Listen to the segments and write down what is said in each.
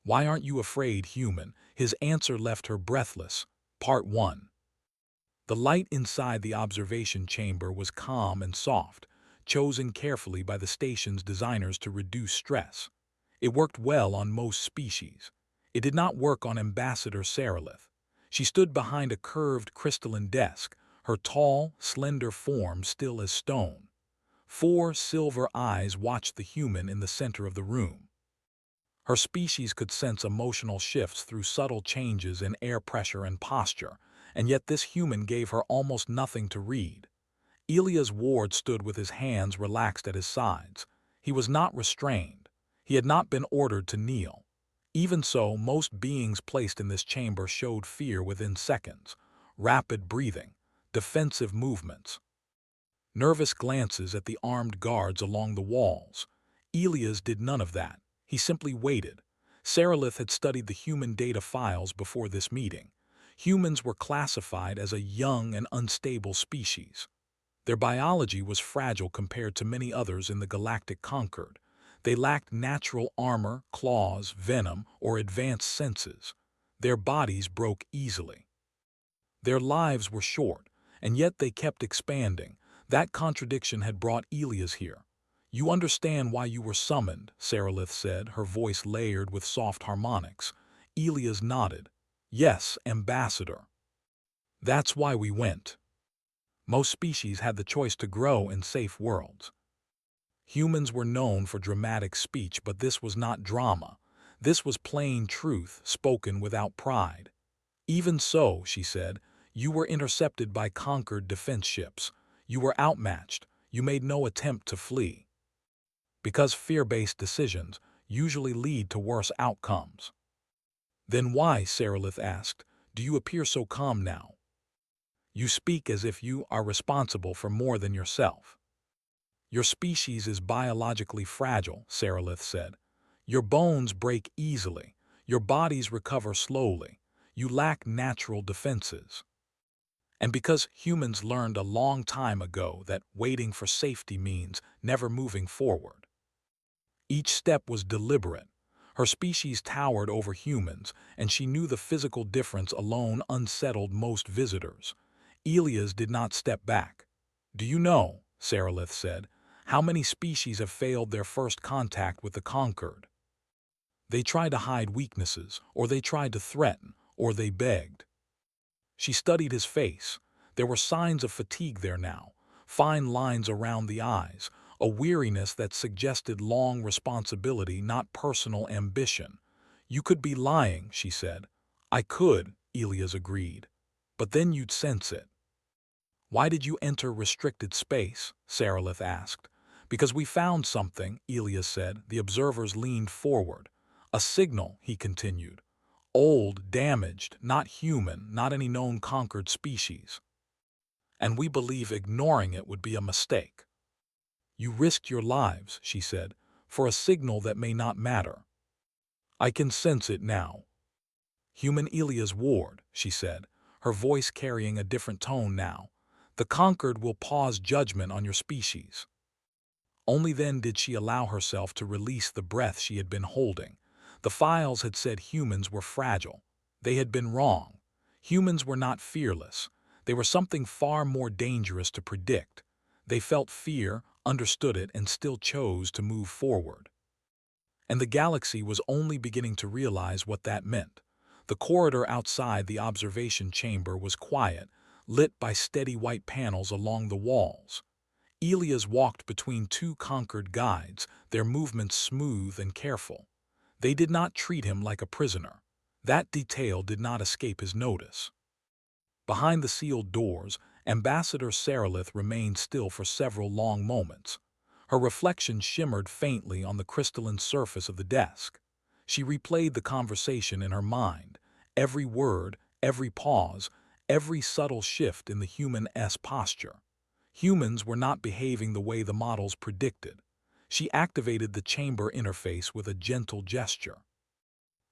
Why aren't you afraid, human? His answer left her breathless. Part 1. The light inside the observation chamber was calm and soft, chosen carefully by the station's designers to reduce stress. It worked well on most species. It did not work on Ambassador Sarilith. She stood behind a curved crystalline desk, her tall, slender form still as stone. 4 silver eyes watched the human in the center of the room. Her species could sense emotional shifts through subtle changes in air pressure and posture, and yet this human gave her almost nothing to read. Elia's ward stood with his hands relaxed at his sides. He was not restrained. He had not been ordered to kneel. Even so, most beings placed in this chamber showed fear within seconds. Rapid breathing, defensive movements, nervous glances at the armed guards along the walls. Elias did none of that. He simply waited. Sarilith had studied the human data files before this meeting. Humans were classified as a young and unstable species. Their biology was fragile compared to many others in the galactic Concord. They lacked natural armor, claws, venom, or advanced senses. Their bodies broke easily. Their lives were short, and yet they kept expanding. That contradiction had brought Elias here. "You understand why you were summoned," Sarilith said, her voice layered with soft harmonics. Elias nodded. "Yes, Ambassador. That's why we went." Most species had the choice to grow in safe worlds. Humans were known for dramatic speech, but this was not drama. This was plain truth, spoken without pride. "Even so," she said, "you were intercepted by conquered defense ships. You were outmatched. You made no attempt to flee. Because fear-based decisions usually lead to worse outcomes." "Then why," Sarilith asked, "do you appear so calm now? You speak as if you are responsible for more than yourself." "Your species is biologically fragile," Sarilith said. "Your bones break easily. Your bodies recover slowly. You lack natural defenses. And because humans learned a long time ago that waiting for safety means never moving forward." Each step was deliberate. Her species towered over humans, and she knew the physical difference alone unsettled most visitors. Elias did not step back. "Do you know," Sarilith said, "how many species have failed their first contact with the conquered? They tried to hide weaknesses, or they tried to threaten, or they begged." She studied his face. There were signs of fatigue there now, fine lines around the eyes, a weariness that suggested long responsibility, not personal ambition. "You could be lying," she said. "I could," Elias agreed. "But then you'd sense it." "Why did you enter restricted space?" Sarilith asked. "Because we found something," Elias said. The observers leaned forward. "A signal," he continued. "Old, damaged, not human, not any known conquered species. And we believe ignoring it would be a mistake." "You risked your lives," she said, "for a signal that may not matter." "I can sense it now." "Human Elias Ward," she said, her voice carrying a different tone now. "The conquered will pause judgment on your species." Only then did she allow herself to release the breath she had been holding. The files had said humans were fragile. They had been wrong. Humans were not fearless. They were something far more dangerous to predict. They felt fear, understood it, and still chose to move forward. And the galaxy was only beginning to realize what that meant. The corridor outside the observation chamber was quiet, lit by steady white panels along the walls. Elias walked between 2 conquered guides, their movements smooth and careful. They did not treat him like a prisoner. That detail did not escape his notice. Behind the sealed doors, Ambassador Sarilith remained still for several long moments. Her reflection shimmered faintly on the crystalline surface of the desk. She replayed the conversation in her mind, every word, every pause, every subtle shift in the human-esque posture. Humans were not behaving the way the models predicted. She activated the chamber interface with a gentle gesture.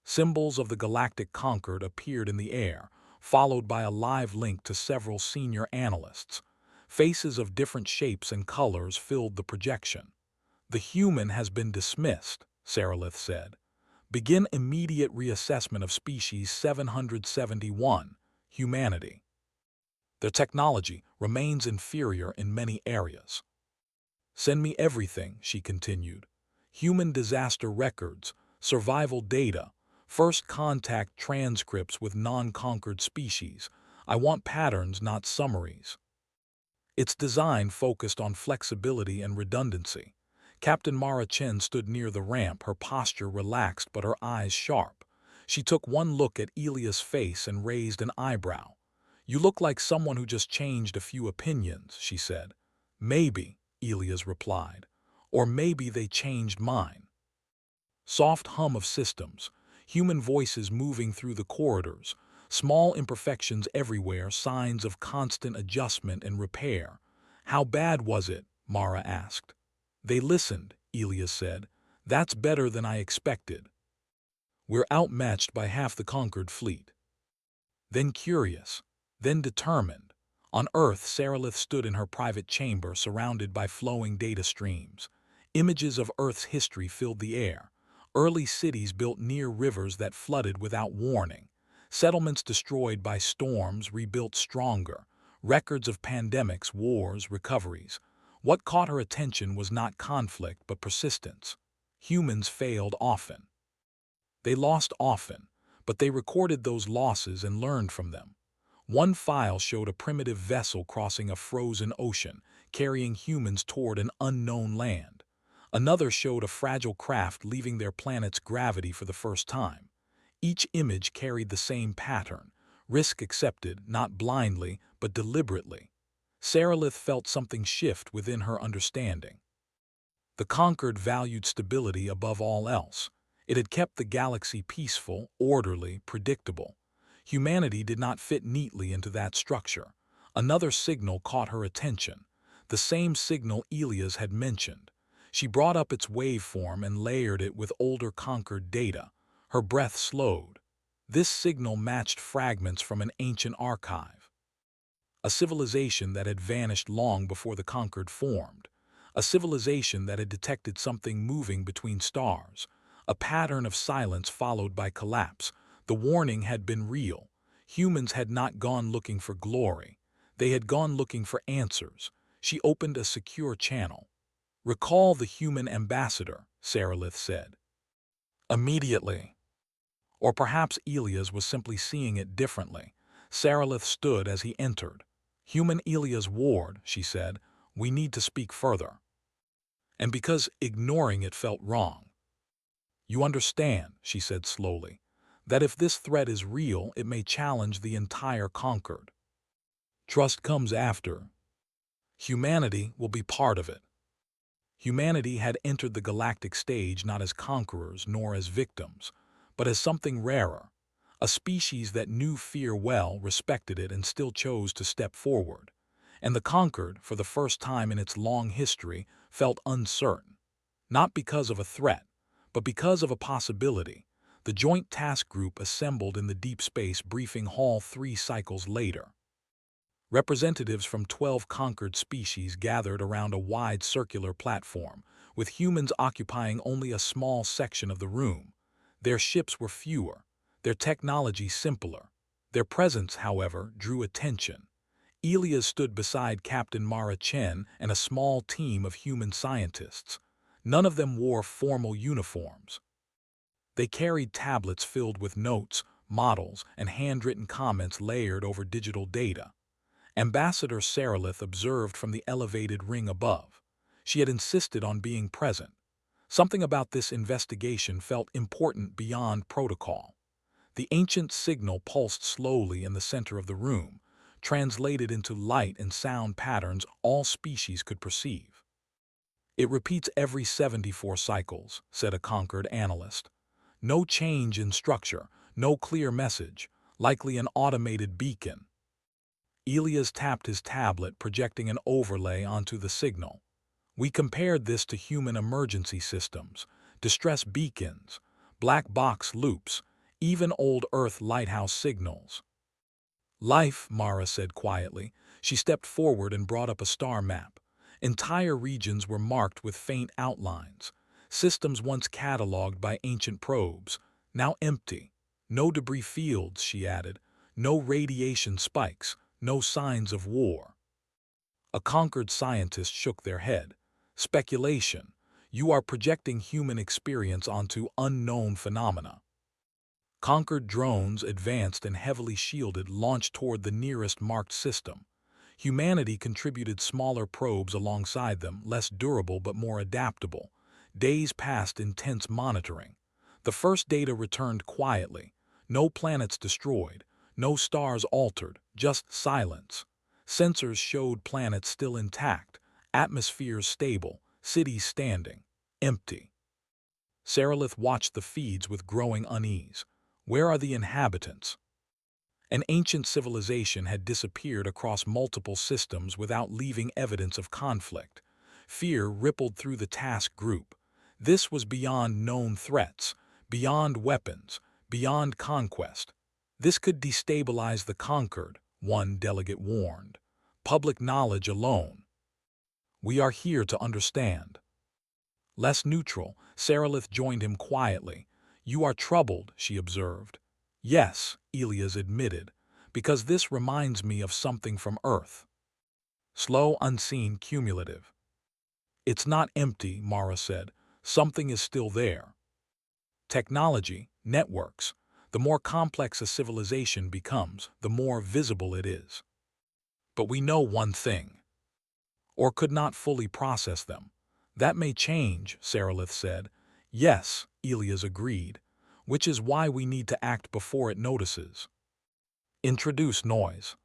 Symbols of the galactic Concord appeared in the air, followed by a live link to several senior analysts. Faces of different shapes and colors filled the projection. "The human has been dismissed," Sarilith said. Begin immediate reassessment of species 771, humanity. Their technology remains inferior in many areas. Send me everything, she continued. Human disaster records, survival data, first contact transcripts with non-conquered species. I want patterns, not summaries. Its design focused on flexibility and redundancy. Captain Mara Chen stood near the ramp, her posture relaxed but her eyes sharp. She took one look at Elia's face and raised an eyebrow. You look like someone who just changed a few opinions, she said. Maybe, Elias replied. Or maybe they changed mine. Soft hum of systems, human voices moving through the corridors, small imperfections everywhere, signs of constant adjustment and repair. How bad was it? Mara asked. They listened, Elias said. That's better than I expected. We're outmatched by half the conquered fleet. Then curious, then determined. On Earth, Sarilith stood in her private chamber surrounded by flowing data streams. Images of Earth's history filled the air. Early cities built near rivers that flooded without warning. Settlements destroyed by storms rebuilt stronger. Records of pandemics, wars, recoveries. What caught her attention was not conflict but persistence. Humans failed often. They lost often, but they recorded those losses and learned from them. One file showed a primitive vessel crossing a frozen ocean, carrying humans toward an unknown land. Another showed a fragile craft leaving their planet's gravity for the first time. Each image carried the same pattern, risk accepted, not blindly, but deliberately. Sarilith felt something shift within her understanding. The conquered valued stability above all else. It had kept the galaxy peaceful, orderly, predictable. Humanity did not fit neatly into that structure. Another signal caught her attention, the same signal Elias had mentioned. She brought up its waveform and layered it with older conquered data. Her breath slowed. This signal matched fragments from an ancient archive. A civilization that had vanished long before the conquered formed. A civilization that had detected something moving between stars. A pattern of silence followed by collapse. The warning had been real. Humans had not gone looking for glory. They had gone looking for answers. She opened a secure channel. Recall the human ambassador, Sarilith said. Immediately. Or perhaps Elias was simply seeing it differently. Sarilith stood as he entered. Human Elias Ward, she said, we need to speak further. And because ignoring it felt wrong. You understand, she said slowly, that if this threat is real, it may challenge the entire conquered. Trust comes after. Humanity will be part of it. Humanity had entered the galactic stage not as conquerors nor as victims, but as something rarer, a species that knew fear well, respected it, and still chose to step forward. And the conquered, for the first time in its long history, felt uncertain, not because of a threat, but because of a possibility. The Joint Task Group assembled in the Deep Space Briefing Hall 3 cycles later. Representatives from 12 conquered species gathered around a wide circular platform, with humans occupying only a small section of the room. Their ships were fewer, their technology simpler. Their presence, however, drew attention. Elias stood beside Captain Mara Chen and a small team of human scientists. None of them wore formal uniforms. They carried tablets filled with notes, models, and handwritten comments layered over digital data. Ambassador Sarilith observed from the elevated ring above. She had insisted on being present. Something about this investigation felt important beyond protocol. The ancient signal pulsed slowly in the center of the room, translated into light and sound patterns all species could perceive. It repeats every 74 cycles, said a conquered analyst. No change in structure, no clear message, likely an automated beacon. Elias tapped his tablet, projecting an overlay onto the signal. We compared this to human emergency systems, distress beacons, black box loops, even old Earth lighthouse signals. Life, Mara said quietly. She stepped forward and brought up a star map. Entire regions were marked with faint outlines. Systems once catalogued by ancient probes, now empty. No debris fields, she added. No radiation spikes. No signs of war. A conquered scientist shook their head. Speculation. You are projecting human experience onto unknown phenomena. Conquered drones, advanced and heavily shielded, launched toward the nearest marked system. Humanity contributed smaller probes alongside them, less durable but more adaptable. Days passed in tense monitoring. The first data returned quietly. No planets destroyed, no stars altered, just silence. Sensors showed planets still intact, atmospheres stable, cities standing, empty. Sarilith watched the feeds with growing unease. Where are the inhabitants? An ancient civilization had disappeared across multiple systems without leaving evidence of conflict. Fear rippled through the task group. This was beyond known threats, beyond weapons, beyond conquest. This could destabilize the conquered, one delegate warned. Public knowledge alone. We are here to understand. Less neutral, Sarilith joined him quietly. You are troubled, she observed. Yes, Elias admitted, because this reminds me of something from Earth. Slow, unseen, cumulative. It's not empty, Mara said. Something is still there. Technology, networks. The more complex a civilization becomes, the more visible it is. But we know one thing. Or could not fully process them. That may change, Sarilith said. Yes, Elias agreed, which is why we need to act before it notices. Introduce noise.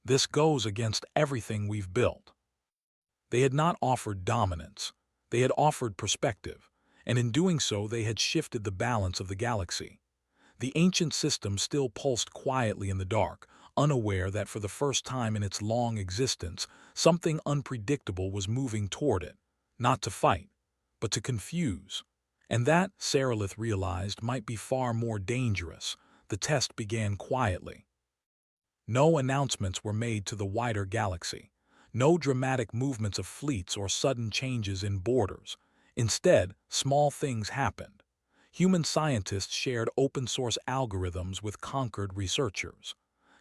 This goes against everything we've built. They had not offered dominance. They had offered perspective, and in doing so they had shifted the balance of the galaxy. The ancient system still pulsed quietly in the dark, unaware that for the first time in its long existence, something unpredictable was moving toward it, not to fight, but to confuse. And that, Sarilith realized, might be far more dangerous. The test began quietly. No announcements were made to the wider galaxy. No dramatic movements of fleets or sudden changes in borders. Instead, small things happened. Human scientists shared open-source algorithms with conquered researchers.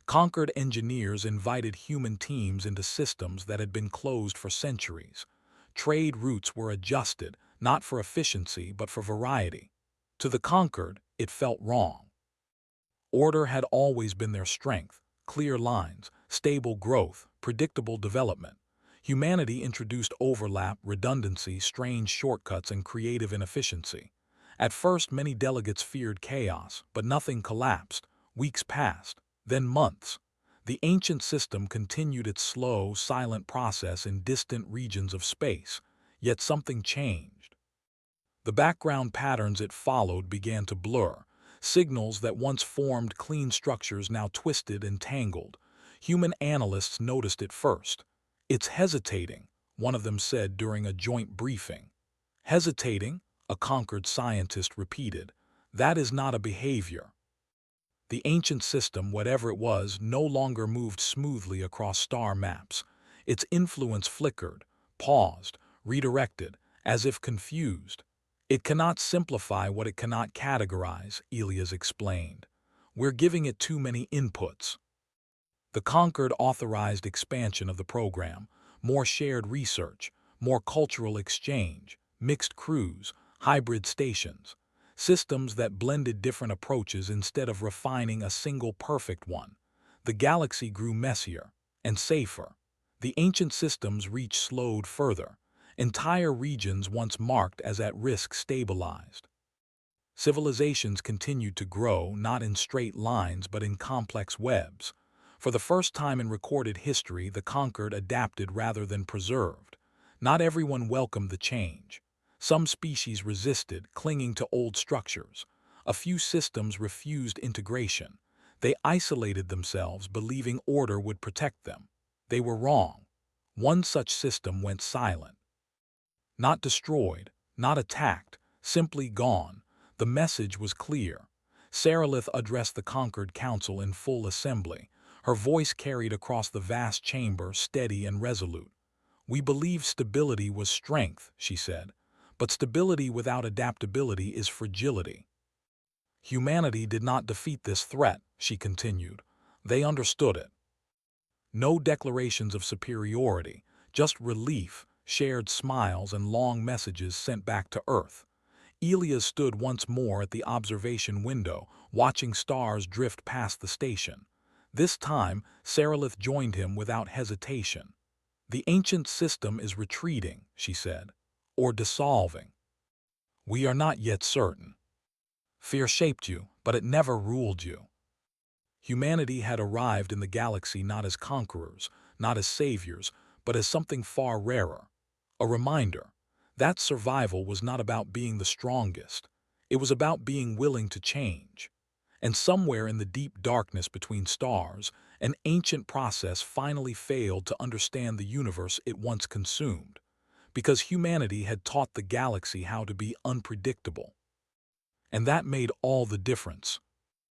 Conquered engineers invited human teams into systems that had been closed for centuries. Trade routes were adjusted, not for efficiency but for variety. To the conquered, it felt wrong. Order had always been their strength. Clear lines, stable growth, predictable development. Humanity introduced overlap, redundancy, strange shortcuts, and creative inefficiency. At first, many delegates feared chaos, but nothing collapsed. Weeks passed, then months. The ancient system continued its slow, silent process in distant regions of space, yet something changed. The background patterns it followed began to blur. Signals that once formed clean structures now twisted and tangled. Human analysts noticed it first. It's hesitating, one of them said during a joint briefing. Hesitating? A conquered scientist repeated. That is not a behavior. The ancient system, whatever it was, no longer moved smoothly across star maps. Its influence flickered, paused, redirected, as if confused. It cannot simplify what it cannot categorize, Elias explained. We're giving it too many inputs. The conquered authorized expansion of the program, more shared research, more cultural exchange, mixed crews, hybrid stations, systems that blended different approaches instead of refining a single perfect one. The galaxy grew messier and safer. The ancient systems' reach slowed further. Entire regions once marked as at risk stabilized. Civilizations continued to grow, not in straight lines but in complex webs. For the first time in recorded history, the conquered adapted rather than preserved. Not everyone welcomed the change. Some species resisted, clinging to old structures. A few systems refused integration. They isolated themselves, believing order would protect them. They were wrong. One such system went silent. Not destroyed, not attacked, simply gone. The message was clear. Sarilith addressed the conquered council in full assembly. Her voice carried across the vast chamber, steady and resolute. We believed stability was strength, she said, But stability without adaptability is fragility. Humanity did not defeat this threat, she continued. They understood it. No declarations of superiority, just relief, shared smiles, and long messages sent back to Earth. Elias stood once more at the observation window, watching stars drift past the station. This time, Sarilith joined him without hesitation. The ancient system is retreating, she said, or dissolving. We are not yet certain. Fear shaped you, but it never ruled you. Humanity had arrived in the galaxy not as conquerors, not as saviors, but as something far rarer. A reminder that survival was not about being the strongest. It was about being willing to change. And somewhere in the deep darkness between stars, an ancient process finally failed to understand the universe it once consumed, because humanity had taught the galaxy how to be unpredictable. And that made all the difference.